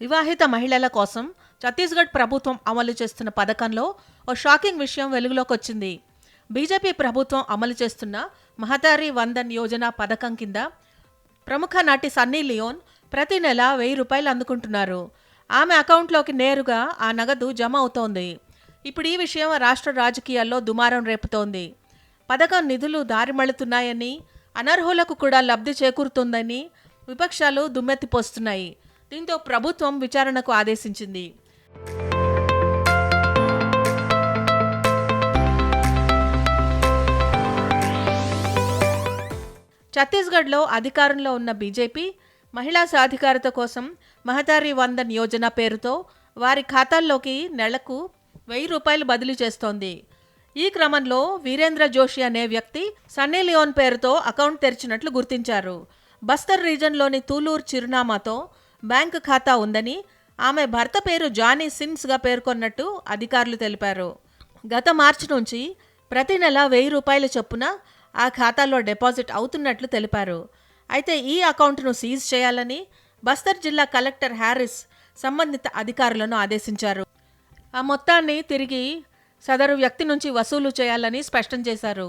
వివాహిత మహిళల కోసం ఛత్తీస్గఢ్ ప్రభుత్వం అమలు చేస్తున్న పథకంలో ఓ షాకింగ్ విషయం వెలుగులోకి వచ్చింది. బీజేపీ ప్రభుత్వం అమలు చేస్తున్న మహతారీ వందన్ యోజన పథకం కింద ప్రముఖ నటి సన్నీ లియోన్ ప్రతి నెల 1000 రూపాయలు అందుకుంటున్నారు. ఆమె అకౌంట్లోకి నేరుగా ఆ నగదు జమ అవుతోంది. ఇప్పుడు ఈ విషయం రాష్ట్ర రాజకీయాల్లో దుమారం రేపుతోంది. పథకం నిధులు దారిమళ్లుతున్నాయని, అనర్హులకు కూడా లబ్ధి చేకూరుతోందని విపక్షాలు దుమ్మెత్తిపోస్తున్నాయి. దీంతో ప్రభుత్వం విచారణకు ఆదేశించింది. ఛత్తీస్గఢ్లో అధికారంలో ఉన్న బీజేపీ మహిళా సాధికారత కోసం మహతారీ వందన్ యోజన పేరుతో వారి ఖాతాల్లోకి నెలకు 1000 రూపాయలు బదిలీ చేస్తోంది. ఈ క్రమంలో వీరేంద్ర జోషి అనే వ్యక్తి సన్నీ లియోన్ పేరుతో అకౌంట్ తెరిచినట్లు గుర్తించారు. బస్తర్ రీజన్లోని తూలూర్ చిరునామాతో బ్యాంకు ఖాతా ఉందని, ఆమె భర్త పేరు జానీ సిన్స్గా పేర్కొన్నట్టు అధికారులు తెలిపారు. గత మార్చి నుంచి ప్రతి నెల 1000 రూపాయల చొప్పున ఆ ఖాతాలో డిపాజిట్ అవుతున్నట్లు తెలిపారు. అయితే ఈ అకౌంట్ను సీజ్ చేయాలని బస్తర్ జిల్లా కలెక్టర్ హ్యారిస్ సంబంధిత అధికారులను ఆదేశించారు. ఆ మొత్తాన్ని తిరిగి సదరు వ్యక్తి నుంచి వసూలు చేయాలని స్పష్టం చేశారు.